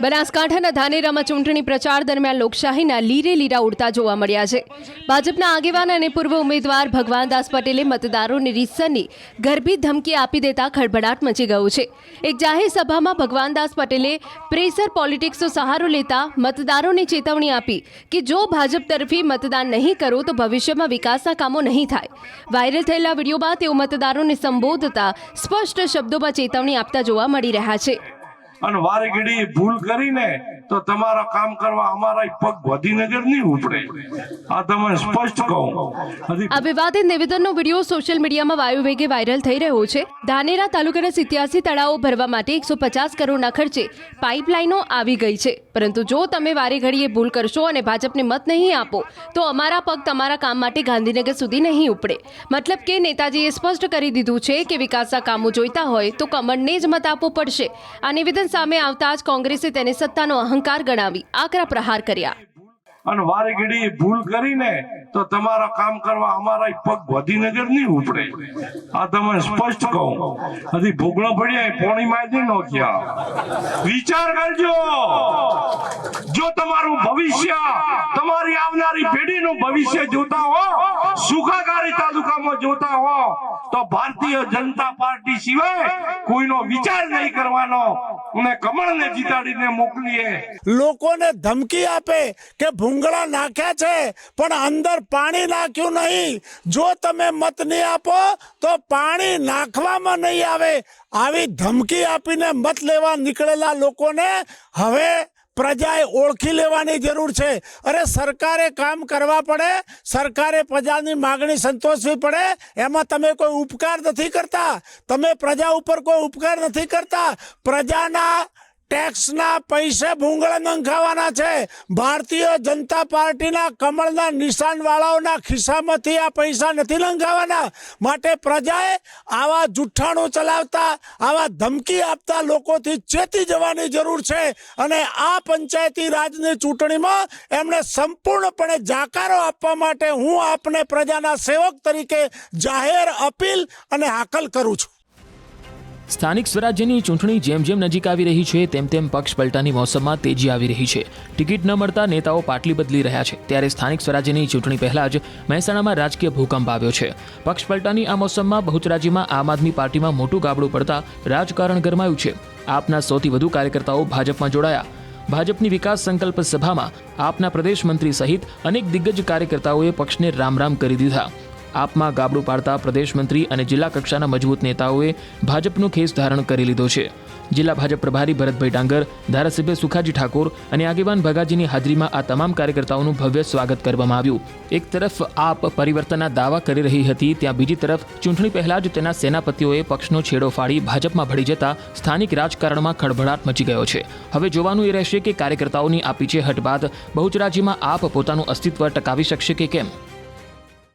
બનાસકાંઠાના ધાનેરામાં ચૂંટણી પ્રચાર દરમિયાન લોકશાહીના લીરે લીરા ઉડતા જોવા મળ્યા છે. ભાજપના આગેવાન અને પૂર્વ ઉમેદવાર ભગવાનદાસ પટેલે મતદારોને રીતસરની ગર્ભિત ધમકી આપી દેતા ખળભળાટ મચી ગયો છે. એક જાહેર સભામાં ભગવાનદાસ પટેલે પ્રેશર પોલિટિક્સનો સહારો લેતા મતદારોને ચેતવણી આપી કે જો ભાજપ તરફી મતદાન નહીં કરો તો ભવિષ્યમાં વિકાસના કામો નહીં થાય. વાયરલ થયેલા વિડીયોમાં તેઓ મતદારોને સંબોધતા સ્પષ્ટ શબ્દોમાં ચેતવણી આપતા જોવા મળી રહ્યા છે. અને વારે ઘડી ભૂલ કરીને તો તમારા કામ કરવા અમારા પગ ગાંધીનગર નહીં ઉપડે. આ તમને સ્પષ્ટ કહું. આ વિવાદિત નિવેદનનો વિડીયો સોશિયલ મીડિયામાં વાયુવેગે વાયરલ થઈ રહ્યો છે. ધાનેરા તાલુકાના 87 તળાવો ભરવા માટે 150 કરોડના ખર્ચે પાઇપલાઇનો આવી ગઈ છે. પરંતુ જો તમે વારે ઘડીએ ભૂલ કરશો અને ભાજપને મત નહીં આપો તો અમારા પગ તમારા કામ માટે ગાંધીનગર સુધી નહીં ઉપડે. મતલબ કે નેતાજીએ સ્પષ્ટ કરી દીધું છે કે વિકાસના કામો જોઈતા હોય તો કમળને જ મત આપવો પડશે. આ નિવેદન સામે આવતા જ કોંગ્રેસે તેને સત્તાનો અહંકાર ગણાવી આકરા પ્રહાર કર્યા. અને વારે ઘડી ભૂલ કરીને તો તમારા કામ કરવા અમારા પગ ગાંધીનગર નહીં ઉપડે. આ તમને સ્પષ્ટ કહું. હજી ભોગળો પડ્યા પોણી માં નોખ્યા. વિચાર કરજો. જો તમારું ભવિષ્ય, તમારી આવનારી પેઢીનું ભવિષ્ય જોતા હો, સુખાકારી તાલુકામાં જોતા હો તો ભારતીય જનતા પાર્ટી સિવાય કોઈનો વિચાર નહીં કરવાનો. અને કમળને જીતાડીને મોકલીએ. લોકોને ધમકી આપે કે ભૂંગળા નાખ્યા છે પણ અંદર પાણી નાખ્યું નહીં. જો તમે મત નહીં આપો તો પાણી નાખવામાં નહીં આવે. આવી ધમકી આપીને મત લેવા નીકળેલા લોકોને હવે પ્રજાએ ઓળખી લેવાની જરૂર છે. અરે સરકારે કામ કરવા પડે, સરકારે પ્રજાની માગણી સંતોષવી પડે. એમાં તમે કોઈ ઉપકાર નથી કરતા. તમે પ્રજા ઉપર કોઈ ઉપકાર નથી કરતા. પ્રજાના ટેક્સના પૈસે ભૂંગળા નંખાવાના છે. ભારતીય જનતા પાર્ટીના કમળના નિશાનવાળાઓના ખિસ્સામાંથી આ પૈસા નથી લંઘાવાના. માટે પ્રજાએ આવા જુઠ્ઠાણું ચલાવતા, આવા ધમકી આપતા લોકોથી ચેતી જવાની જરૂર છે. અને આ પંચાયતી રાજની ચૂંટણીમાં એમણે સંપૂર્ણપણે જાકારો આપવા માટે હું આપને પ્રજાના સેવક તરીકે જાહેર અપીલ અને હાકલ કરું છું. સ્થાનિક સ્વરાજ્યની ચૂંટણી જેમ જેમ નજીક આવી રહી છે તેમ તેમ પક્ષ પલટાની મોસમમાં તેજી આવી રહી છે. ટિકિટ ન મળતા નેતાઓ પાટલી બદલી રહ્યા છે. ત્યારે સ્થાનિક સ્વરાજ્યની ચૂંટણી પહેલા જ મહેસાણામાં રાજકીય ભૂકંપ આવ્યો છે. પક્ષ પલટાની આ મોસમમાં બહુચરાજીમાં આમ આદમી પાર્ટીમાં મોટું ગાબડું પડતા રાજકારણ ગરમાયું છે. આપના સૌથી વધુ કાર્યકર્તાઓ ભાજપમાં જોડાયા. ભાજપની વિકાસ સંકલ્પ સભામાં આપના પ્રદેશ મંત્રી સહિત અનેક દિગ્ગજ કાર્યકર્તાઓએ પક્ષને રામ રામ કરી દીધા. આપમાં ગાબડું પાડતા પ્રદેશ મંત્રી અને જિલ્લા કક્ષાના મજબૂત નેતાઓએ ભાજપનો ખેસ ધારણ કરી લીધો છે. જિલ્લા ભાજપ પ્રભારી ભરતભાઈ ડાંગર, ધારાસભ્ય સુખાજી ઠાકોર અને આગેવાન ભગાજીની હાજરીમાં આ તમામ કાર્યકર્તાઓનું ભવ્ય સ્વાગત કરવામાં આવ્યું. એક તરફ આપ પરિવર્તનના દાવા કરી રહી હતી, ત્યાં બીજી તરફ ચૂંટણી પહેલા જ તેના સેનાપતિઓએ પક્ષનો છેડો ફાડી ભાજપમાં ભળી જતા સ્થાનિક રાજકારણમાં ખળભળાટ મચી ગયો છે. હવે જોવાનું એ રહેશે કે કાર્યકર્તાઓની આ પીછેહટ બાદ બહુચરાજીમાં આપ પોતાનું અસ્તિત્વ ટકાવી શકશે કે કેમ.